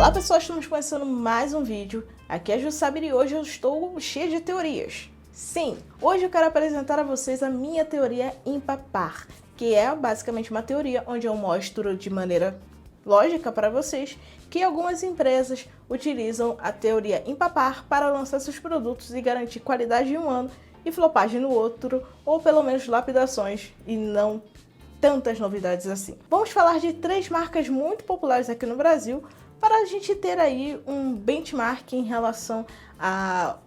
Olá pessoal, estamos começando mais um vídeo. Aqui é a Jussabiri e hoje eu estou cheia de teorias. Sim, hoje eu quero apresentar a vocês a minha teoria ímpar, que é basicamente uma teoria onde eu mostro de maneira lógica para vocês que algumas empresas utilizam a teoria ímpar para lançar seus produtos e garantir qualidade em um ano e flopagem no outro, ou pelo menos lapidações e não tantas novidades assim. Vamos falar de 3 marcas muito populares aqui no Brasil para a gente ter aí um benchmark em relação a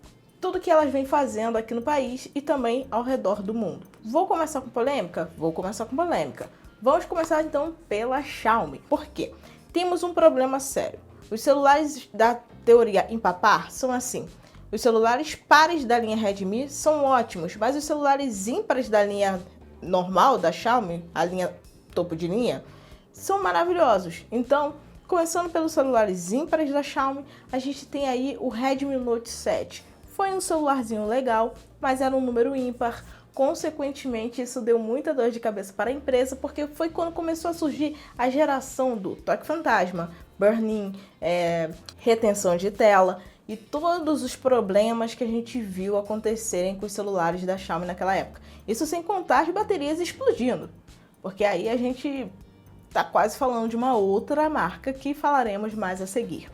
tudo que elas vêm fazendo aqui no país e também ao redor do mundo. Vou começar com polêmica? Vou começar com polêmica. Vamos começar então pela Xiaomi. Por quê? Temos um problema sério. Os celulares da teoria ímpar são assim. Os celulares pares da linha Redmi são ótimos, mas os celulares ímpares da linha normal da Xiaomi, a linha topo de linha, são maravilhosos. Então, começando pelos celulares ímpares da Xiaomi, a gente tem aí o Redmi Note 7. Foi um celularzinho legal, mas era um número ímpar. Consequentemente, isso deu muita dor de cabeça para a empresa, porque foi quando começou a surgir a geração do toque fantasma, burn-in, retenção de tela e todos os problemas que a gente viu acontecerem com os celulares da Xiaomi naquela época. Isso sem contar as baterias explodindo, porque aí a gente tá quase falando de uma outra marca que falaremos mais a seguir.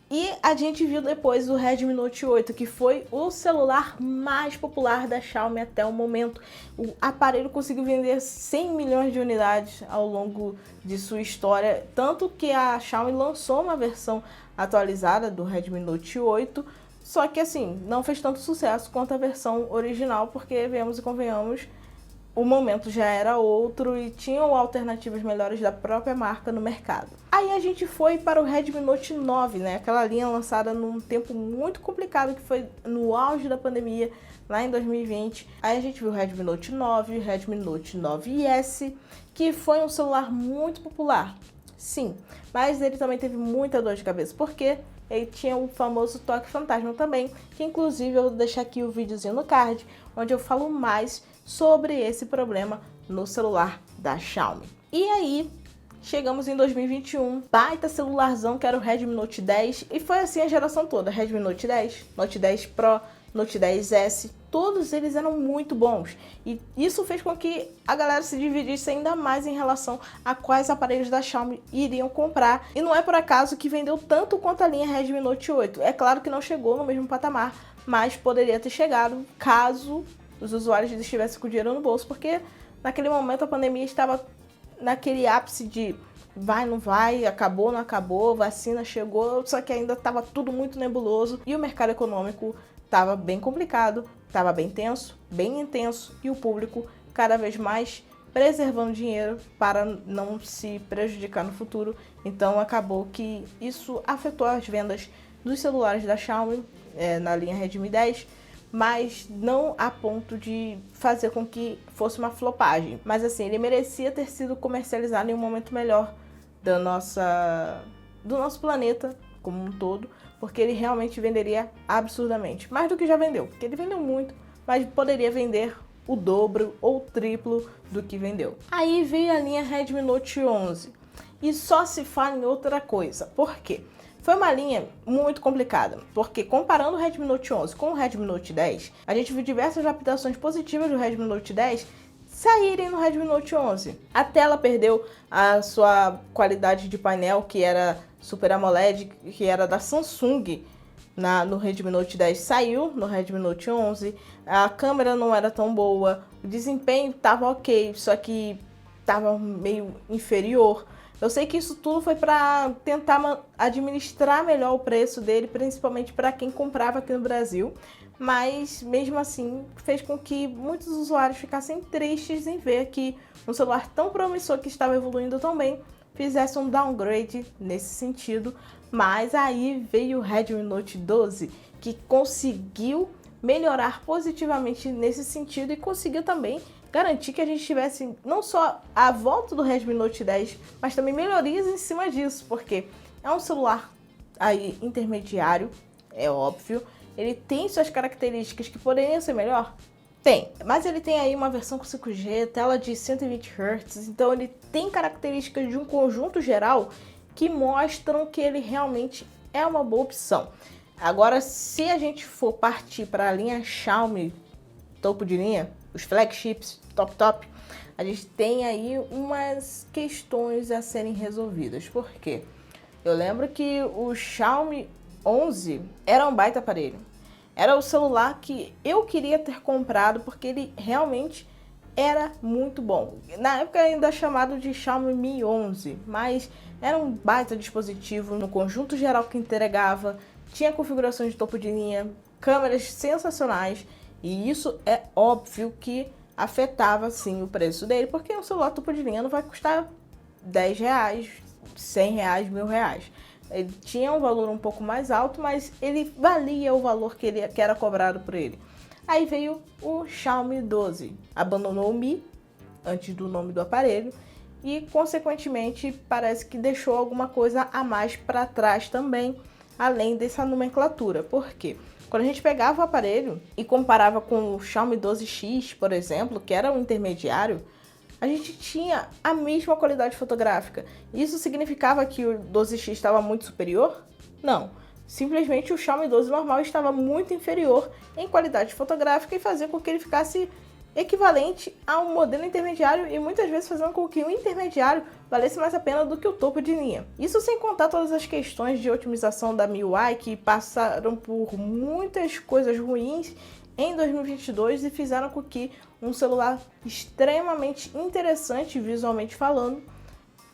E a gente viu depois o Redmi Note 8, que foi o celular mais popular da Xiaomi até o momento. O aparelho conseguiu vender 100 milhões de unidades ao longo de sua história, tanto que a Xiaomi lançou uma versão atualizada do Redmi Note 8, só que assim, não fez tanto sucesso quanto a versão original, porque venhamos e convenhamos, o momento já era outro e tinham alternativas melhores da própria marca no mercado. Aí a gente foi para o Redmi Note 9, né? Aquela linha lançada num tempo muito complicado, que foi no auge da pandemia, lá em 2020. Aí a gente viu o Redmi Note 9, o Redmi Note 9S, que foi um celular muito popular. Sim, mas ele também teve muita dor de cabeça, porque ele tinha o famoso toque fantasma também, que inclusive eu vou deixar aqui o videozinho no card, onde eu falo mais sobre esse problema no celular da Xiaomi. E aí, chegamos em 2021, baita celularzão que era o Redmi Note 10, e foi assim a geração toda, Redmi Note 10, Note 10 Pro, Note 10S, todos eles eram muito bons. E isso fez com que a galera se dividisse ainda mais em relação a quais aparelhos da Xiaomi iriam comprar. E não é por acaso que vendeu tanto quanto a linha Redmi Note 8. É claro que não chegou no mesmo patamar, mas poderia ter chegado caso os usuários estivessem com dinheiro no bolso, porque naquele momento a pandemia estava naquele ápice de vai, não vai, acabou, não acabou, vacina chegou, só que ainda estava tudo muito nebuloso e o mercado econômico estava bem complicado, estava bem tenso, bem intenso e o público cada vez mais preservando dinheiro para não se prejudicar no futuro. Então acabou que isso afetou as vendas dos celulares da Xiaomi na linha Redmi 10, mas não a ponto de fazer com que fosse uma flopagem. Mas assim, ele merecia ter sido comercializado em um momento melhor do nosso planeta como um todo, porque ele realmente venderia absurdamente, mais do que já vendeu, porque ele vendeu muito, mas poderia vender o dobro ou o triplo do que vendeu. Aí veio a linha Redmi Note 11, e só se fala em outra coisa. Por quê? Foi uma linha muito complicada, porque comparando o Redmi Note 11 com o Redmi Note 10, a gente viu diversas adaptações positivas do Redmi Note 10 saírem no Redmi Note 11. A tela perdeu a sua qualidade de painel, que era Super AMOLED, que era da Samsung no Redmi Note 10, saiu no Redmi Note 11. A câmera não era tão boa, o desempenho estava ok, só que estava meio inferior. Eu sei que isso tudo foi para tentar administrar melhor o preço dele, principalmente para quem comprava aqui no Brasil, mas mesmo assim fez com que muitos usuários ficassem tristes em ver que um celular tão promissor, que estava evoluindo tão bem, fizesse um downgrade nesse sentido. Mas aí veio o Redmi Note 12, que conseguiu melhorar positivamente nesse sentido e conseguiu também garantir que a gente tivesse não só a volta do Redmi Note 10, mas também melhorias em cima disso, porque é um celular aí intermediário, é óbvio, ele tem suas características que poderiam ser melhor? Tem, mas ele tem aí uma versão com 5G, tela de 120 Hz, então ele tem características de um conjunto geral que mostram que ele realmente é uma boa opção. Agora, se a gente for partir para a linha Xiaomi topo de linha, os flagships top, a gente tem aí umas questões a serem resolvidas. Por quê? Eu lembro que o Xiaomi 11 era um baita aparelho. Era o celular que eu queria ter comprado porque ele realmente era muito bom. Na época ainda chamado de Xiaomi Mi 11, mas era um baita dispositivo no conjunto geral que entregava, tinha configuração de topo de linha, câmeras sensacionais, e isso é óbvio que afetava sim o preço dele, porque um celular topo de linha não vai custar R$10, R$100, R$1.000. Ele tinha um valor um pouco mais alto, mas ele valia o valor que era cobrado por ele. Aí veio o Xiaomi 12, abandonou o Mi antes do nome do aparelho e, consequentemente, parece que deixou alguma coisa a mais para trás também, além dessa nomenclatura. Por quê? Quando a gente pegava o aparelho e comparava com o Xiaomi 12X, por exemplo, que era um intermediário, a gente tinha a mesma qualidade fotográfica. Isso significava que o 12X estava muito superior? Não. Simplesmente o Xiaomi 12 normal estava muito inferior em qualidade fotográfica e fazia com que ele ficasse equivalente a um modelo intermediário e muitas vezes fazendo com que o intermediário valesse mais a pena do que o topo de linha. Isso sem contar todas as questões de otimização da MIUI que passaram por muitas coisas ruins em 2022 e fizeram com que um celular extremamente interessante visualmente falando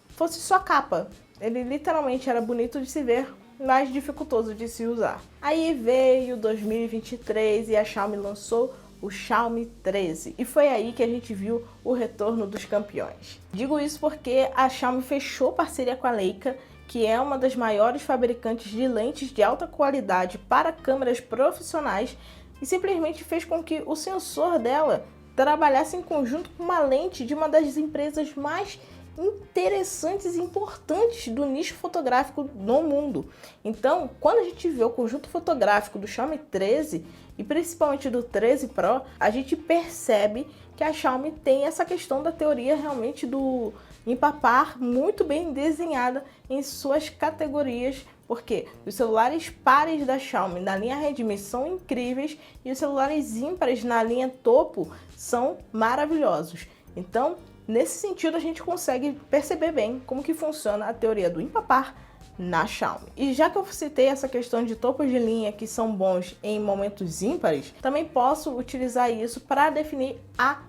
fosse só capa. Ele literalmente era bonito de se ver, mas dificultoso de se usar. Aí veio 2023 e a Xiaomi lançou o Xiaomi 13 e foi aí que a gente viu o retorno dos campeões. Digo isso porque a Xiaomi fechou parceria com a Leica, que é uma das maiores fabricantes de lentes de alta qualidade para câmeras profissionais, e simplesmente fez com que o sensor dela trabalhasse em conjunto com uma lente de uma das empresas mais interessantes e importantes do nicho fotográfico no mundo. Então, quando a gente vê o conjunto fotográfico do Xiaomi 13 e principalmente do 13 Pro, a gente percebe que a Xiaomi tem essa questão da teoria realmente do empapar muito bem desenhada em suas categorias, porque os celulares pares da Xiaomi na linha Redmi são incríveis e os celulares ímpares na linha topo são maravilhosos. Então, nesse sentido, a gente consegue perceber bem como que funciona a teoria do empapar na Xiaomi. E já que eu citei essa questão de topos de linha que são bons em momentos ímpares, também posso utilizar isso para definir a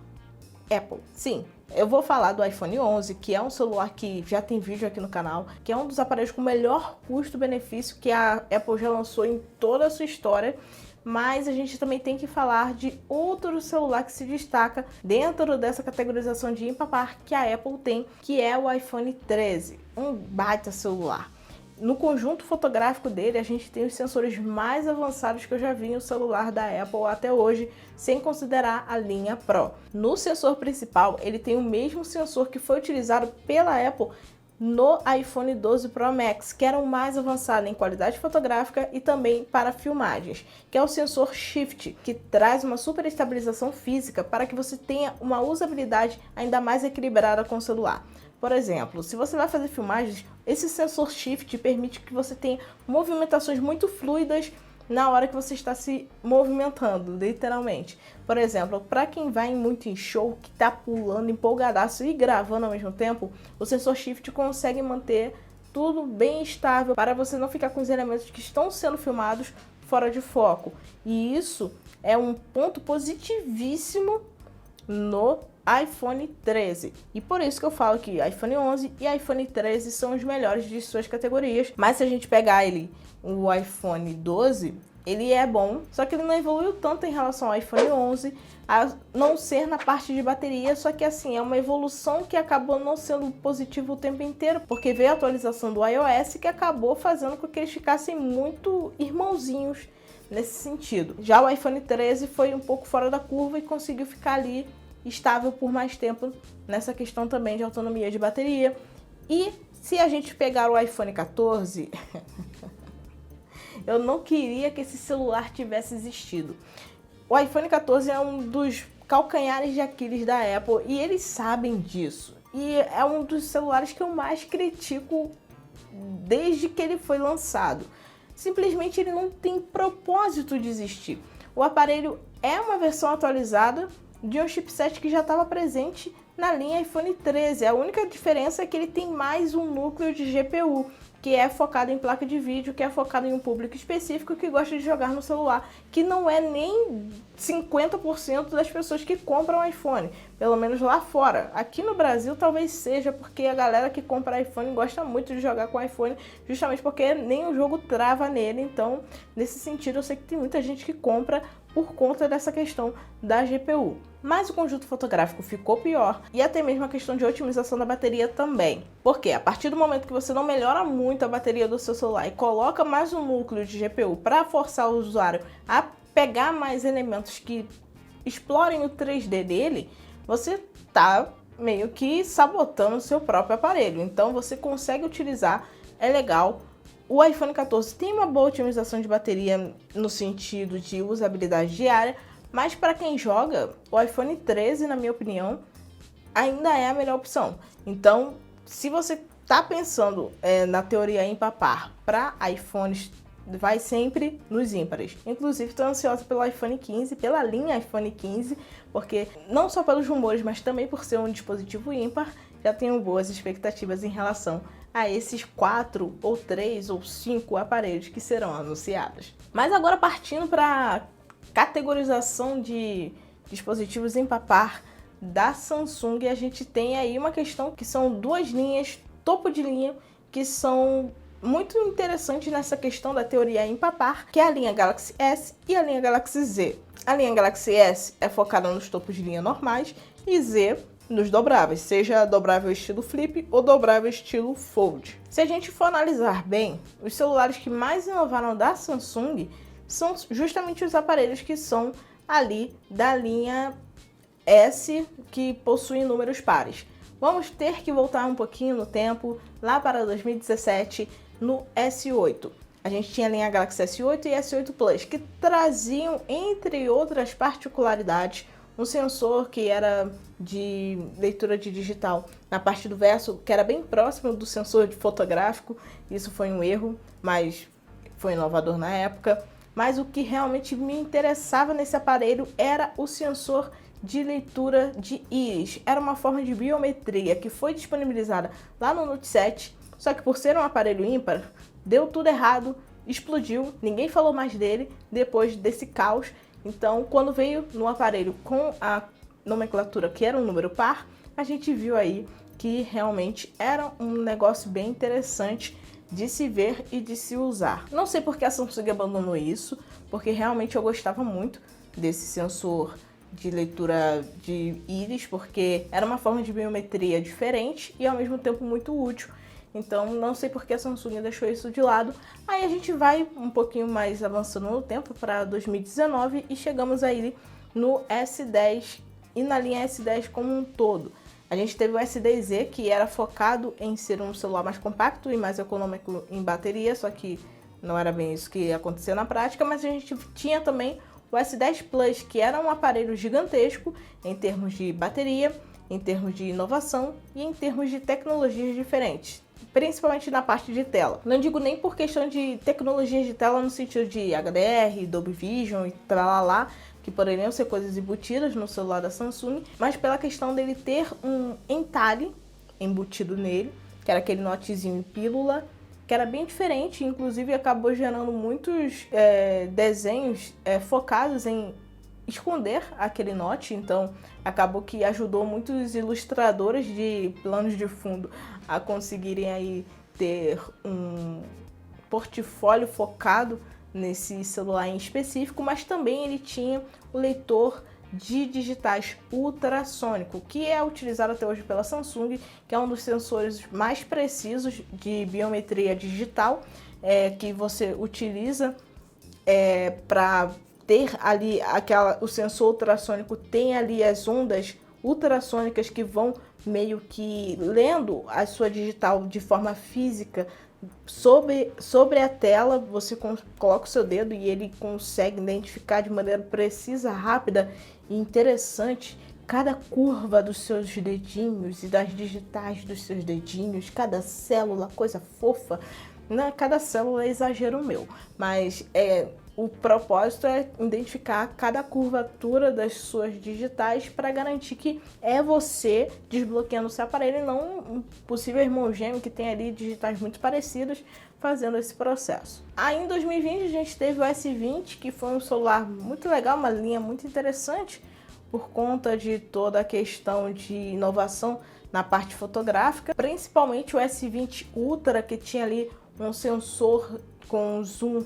Apple. Sim, eu vou falar do iPhone 11, que é um celular que já tem vídeo aqui no canal, que é um dos aparelhos com melhor custo-benefício que a Apple já lançou em toda a sua história. Mas a gente também tem que falar de outro celular que se destaca dentro dessa categorização de empapar que a Apple tem, que é o iPhone 13, um baita celular. No conjunto fotográfico dele, a gente tem os sensores mais avançados que eu já vi em um celular da Apple até hoje, sem considerar a linha Pro. No sensor principal, ele tem o mesmo sensor que foi utilizado pela Apple no iPhone 12 Pro Max, que era o mais avançado em qualidade fotográfica e também para filmagens, que é o sensor Shift, que traz uma super estabilização física para que você tenha uma usabilidade ainda mais equilibrada com o celular. Por exemplo, se você vai fazer filmagens, esse sensor Shift permite que você tenha movimentações muito fluidas na hora que você está se movimentando, literalmente. Por exemplo, para quem vai muito em show, que está pulando, empolgadaço e gravando ao mesmo tempo, o sensor Shift consegue manter tudo bem estável para você não ficar com os elementos que estão sendo filmados fora de foco. E isso é um ponto positivíssimo no iPhone 13. E por isso que eu falo que iPhone 11 e iPhone 13 são os melhores de suas categorias. Mas se a gente pegar o iPhone 12, ele é bom, só que ele não evoluiu tanto em relação ao iPhone 11, a não ser na parte de bateria, só que assim, é uma evolução que acabou não sendo positiva o tempo inteiro, porque veio a atualização do iOS que acabou fazendo com que eles ficassem muito irmãozinhos nesse sentido. Já o iPhone 13 foi um pouco fora da curva e conseguiu ficar ali estável por mais tempo nessa questão também de autonomia de bateria. E se a gente pegar o iPhone 14, eu não queria que esse celular tivesse existido. O iPhone 14 é um dos calcanhares de Aquiles da Apple e eles sabem disso. E é um dos celulares que eu mais critico desde que ele foi lançado. Simplesmente ele não tem propósito de existir. O aparelho é uma versão atualizada de um chipset que já estava presente na linha iPhone 13. A única diferença é que ele tem mais um núcleo de GPU, que é focado em placa de vídeo, que é focado em um público específico que gosta de jogar no celular, que não é nem 50% das pessoas que compram iPhone, pelo menos lá fora. Aqui no Brasil talvez seja, porque a galera que compra iPhone gosta muito de jogar com iPhone, justamente porque nem o jogo trava nele. Então, nesse sentido, eu sei que tem muita gente que compra por conta dessa questão da GPU. Mas o conjunto fotográfico ficou pior e até mesmo a questão de otimização da bateria também. Porque a partir do momento que você não melhora muito a bateria do seu celular e coloca mais um núcleo de GPU para forçar o usuário a pegar mais elementos que explorem o 3D dele, você tá meio que sabotando o seu próprio aparelho. Então você consegue utilizar, é legal. O iPhone 14 tem uma boa otimização de bateria no sentido de usabilidade diária, mas para quem joga, o iPhone 13, na minha opinião, ainda é a melhor opção. Então, se você está pensando na teoria ímpar para iPhones, vai sempre nos ímpares. Inclusive, estou ansiosa pelo iPhone 15, pela linha iPhone 15, porque não só pelos rumores, mas também por ser um dispositivo ímpar, já tenho boas expectativas em relação a esses 4 ou 3 ou 5 aparelhos que serão anunciados. Mas agora partindo para categorização de dispositivos ímpar da Samsung, a gente tem aí uma questão que são duas linhas, topo de linha, que são muito interessantes nessa questão da teoria ímpar, que é a linha Galaxy S e a linha Galaxy Z. A linha Galaxy S é focada nos topos de linha normais e Z nos dobráveis, seja dobrável estilo flip ou dobrável estilo fold. Se a gente for analisar bem, os celulares que mais inovaram da Samsung são justamente os aparelhos que são ali da linha S, que possuem números pares. Vamos ter que voltar um pouquinho no tempo, lá para 2017, no S8. A gente tinha a linha Galaxy S8 e S8 Plus, que traziam, entre outras particularidades, um sensor que era de leitura de digital na parte do verso, que era bem próximo do sensor de fotográfico. Isso foi um erro, mas foi inovador na época. Mas o que realmente me interessava nesse aparelho era o sensor de leitura de íris. Era uma forma de biometria que foi disponibilizada lá no Note 7, só que por ser um aparelho ímpar, deu tudo errado, explodiu, ninguém falou mais dele depois desse caos. Então, quando veio no aparelho com a nomenclatura que era um número par, a gente viu aí que realmente era um negócio bem interessante de se ver e de se usar. Não sei porque a Samsung abandonou isso, porque realmente eu gostava muito desse sensor de leitura de íris, porque era uma forma de biometria diferente e ao mesmo tempo muito útil. Então, não sei porque a Samsung deixou isso de lado. Aí a gente vai um pouquinho mais avançando no tempo para 2019 e chegamos aí no S10 e na linha S10 como um todo. A gente teve o S10Z, que era focado em ser um celular mais compacto e mais econômico em bateria, só que não era bem isso que ia acontecer na prática. Mas a gente tinha também o S10 Plus, que era um aparelho gigantesco em termos de bateria, em termos de inovação e em termos de tecnologias diferentes, principalmente na parte de tela. Não digo nem por questão de tecnologias de tela no sentido de HDR, Dolby Vision e tralalá, que poderiam ser coisas embutidas no celular da Samsung, mas pela questão dele ter um entalhe embutido nele, que era aquele notezinho em pílula, que era bem diferente, inclusive acabou gerando muitos desenhos focados em esconder aquele note. Então acabou que ajudou muitos ilustradores de planos de fundo a conseguirem aí ter um portfólio focado nesse celular em específico, mas também ele tinha o leitor de digitais ultrassônico, que é utilizado até hoje pela Samsung, que é um dos sensores mais precisos de biometria digital, que você utiliza para ter ali o sensor ultrassônico tem ali as ondas ultrassônicas que vão meio que lendo a sua digital de forma física sobre a tela. Você coloca o seu dedo e ele consegue identificar de maneira precisa, rápida e interessante cada curva dos seus dedinhos e das digitais dos seus dedinhos, cada célula, coisa fofa, né? Cada célula é exagero meu, mas o propósito é identificar cada curvatura das suas digitais para garantir que é você desbloqueando o seu aparelho e não um possível irmão gêmeo que tem ali digitais muito parecidas fazendo esse processo. Aí em 2020 a gente teve o S20, que foi um celular muito legal, uma linha muito interessante por conta de toda a questão de inovação na parte fotográfica, principalmente o S20 Ultra, que tinha ali um sensor com zoom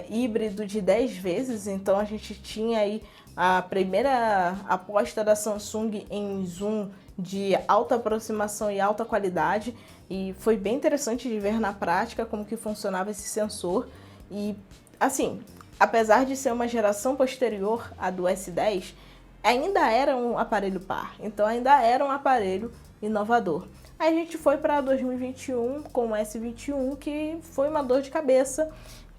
híbrido de 10 vezes, então a gente tinha aí a primeira aposta da Samsung em zoom de alta aproximação e alta qualidade, e foi bem interessante de ver na prática como que funcionava esse sensor. E assim, apesar de ser uma geração posterior à do S10, ainda era um aparelho par, então ainda era um aparelho inovador. Aí a gente foi para 2021 com o S21, que foi uma dor de cabeça,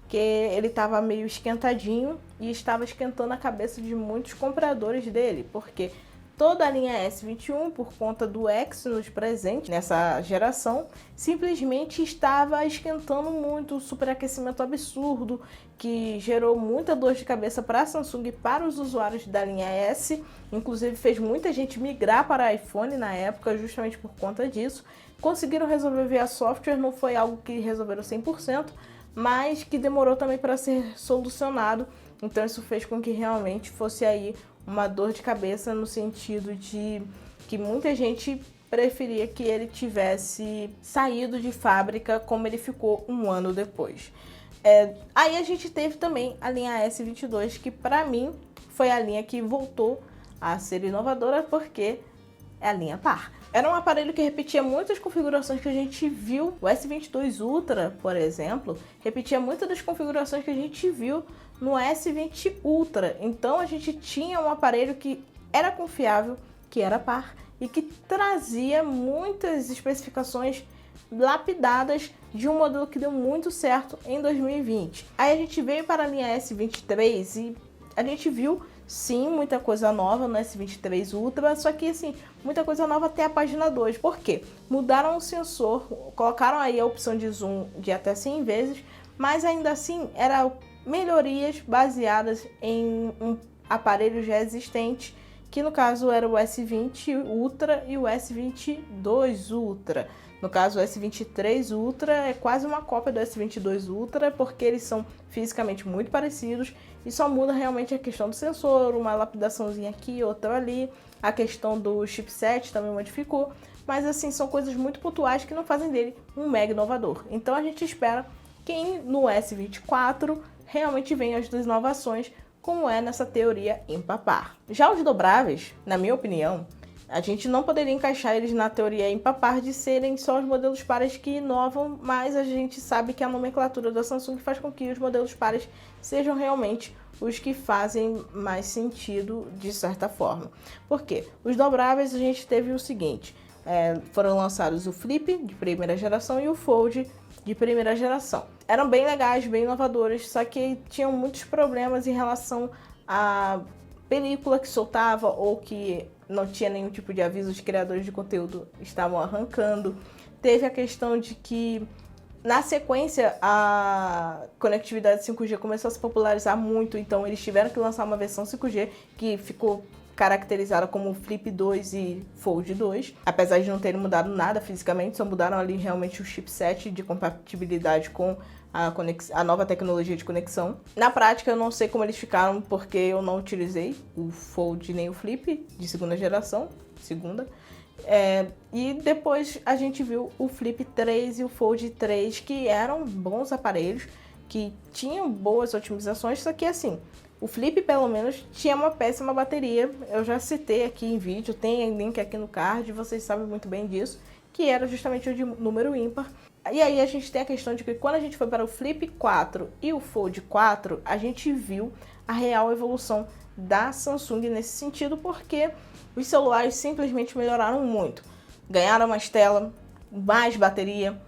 que ele estava meio esquentadinho e estava esquentando a cabeça de muitos compradores dele, porque toda a linha S21, por conta do Exynos presente nessa geração, simplesmente estava esquentando muito, um superaquecimento absurdo, que gerou muita dor de cabeça para a Samsung e para os usuários da linha S. Inclusive fez muita gente migrar para iPhone na época justamente por conta disso. Conseguiram resolver via software, não foi algo que resolveram 100%, mas que demorou também para ser solucionado. Então isso fez com que realmente fosse aí uma dor de cabeça, no sentido de que muita gente preferia que ele tivesse saído de fábrica como ele ficou um ano depois. Aí a gente teve também a linha S22, que para mim foi a linha que voltou a ser inovadora, porque é a linha par. Era um aparelho que repetia muitas configurações que a gente viu. O S22 Ultra, por exemplo, repetia muitas das configurações que a gente viu no S20 Ultra. Então a gente tinha um aparelho que era confiável, que era par e que trazia muitas especificações lapidadas de um modelo que deu muito certo em 2020. Aí a gente veio para a linha S23 e a gente viu sim muita coisa nova no S23 Ultra, só que assim, muita coisa nova até a página 2. Por quê? Mudaram o sensor, colocaram aí a opção de zoom de até 100 vezes, mas ainda assim eram melhorias baseadas em um aparelho já existente, que no caso era o S20 Ultra e o S22 Ultra. No caso, o S23 Ultra é quase uma cópia do S22 Ultra, porque eles são fisicamente muito parecidos e só muda realmente a questão do sensor, uma lapidaçãozinha aqui, outra ali, a questão do chipset também modificou, mas assim, são coisas muito pontuais que não fazem dele um mega inovador. Então a gente espera que no S24 realmente venham as inovações, como é nessa teoria ímpar par. Já os dobráveis, na minha opinião, a gente não poderia encaixar eles na teoria ímpar par de serem só os modelos pares que inovam, mas a gente sabe que a nomenclatura da Samsung faz com que os modelos pares sejam realmente os que fazem mais sentido de certa forma. Por quê? Os dobráveis a gente teve o seguinte, foram lançados o Flip de primeira geração e o Fold de primeira geração. Eram bem legais, bem inovadores, só que tinham muitos problemas em relação à película que soltava ou que não tinha nenhum tipo de aviso, os criadores de conteúdo estavam arrancando. Teve a questão de que, na sequência, a conectividade 5G começou a se popularizar muito, então eles tiveram que lançar uma versão 5G que ficou caracterizada como Flip 2 e Fold 2, apesar de não terem mudado nada fisicamente, só mudaram ali realmente o chipset de compatibilidade com a nova tecnologia de conexão. Na prática eu não sei como eles ficaram, porque eu não utilizei o Fold nem o Flip de segunda geração, e depois a gente viu o Flip 3 e o Fold 3, que eram bons aparelhos, que tinham boas otimizações, só que assim, o Flip pelo menos tinha uma péssima bateria, eu já citei aqui em vídeo, tem link aqui no card, vocês sabem muito bem disso, que era justamente o de número ímpar. E aí a gente tem a questão de que quando a gente foi para o Flip 4 e o Fold 4, a gente viu a real evolução da Samsung nesse sentido, porque os celulares simplesmente melhoraram muito. Ganharam mais tela, mais bateria,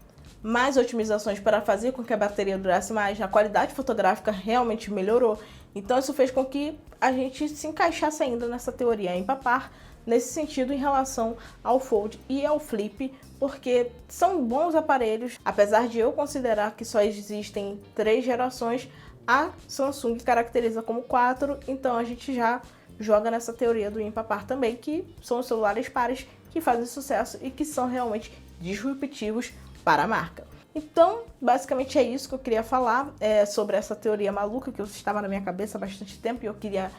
mais otimizações para fazer com que a bateria durasse mais, a qualidade fotográfica realmente melhorou. Então isso fez com que a gente se encaixasse ainda nessa teoria ímpar-par, nesse sentido em relação ao Fold e ao Flip, porque são bons aparelhos, apesar de eu considerar que só existem 3 gerações, a Samsung caracteriza como 4, então a gente já joga nessa teoria do ímpar-par também, que são os celulares pares que fazem sucesso e que são realmente disruptivos para a marca. Então, basicamente é isso que eu queria falar sobre essa teoria maluca que estava na minha cabeça há bastante tempo e eu queria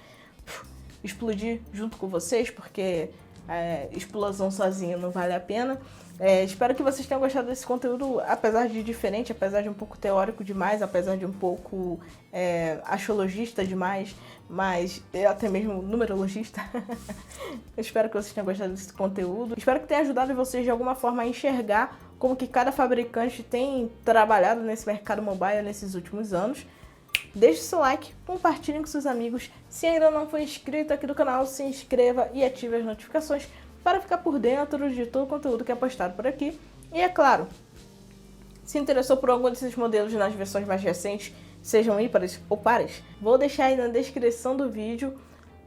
explodir junto com vocês, porque explosão sozinha não vale a pena. Espero que vocês tenham gostado desse conteúdo, apesar de diferente, apesar de um pouco teórico demais, apesar de um pouco astrologista demais, mas até mesmo numerologista. Espero que vocês tenham gostado desse conteúdo. Espero que tenha ajudado vocês de alguma forma a enxergar como que cada fabricante tem trabalhado nesse mercado mobile nesses últimos anos. Deixe seu like, compartilhem com seus amigos. Se ainda não for inscrito aqui no canal, se inscreva e ative as notificações para ficar por dentro de todo o conteúdo que é postado por aqui. E é claro, se interessou por algum desses modelos nas versões mais recentes, sejam ímpares ou pares, vou deixar aí na descrição do vídeo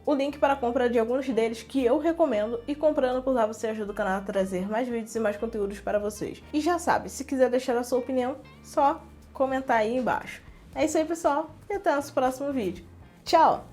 o link para a compra de alguns deles que eu recomendo, e comprando por lá você ajuda o canal a trazer mais vídeos e mais conteúdos para vocês. E já sabe, se quiser deixar a sua opinião, só comentar aí embaixo. É isso aí, pessoal, e até o nosso próximo vídeo. Tchau!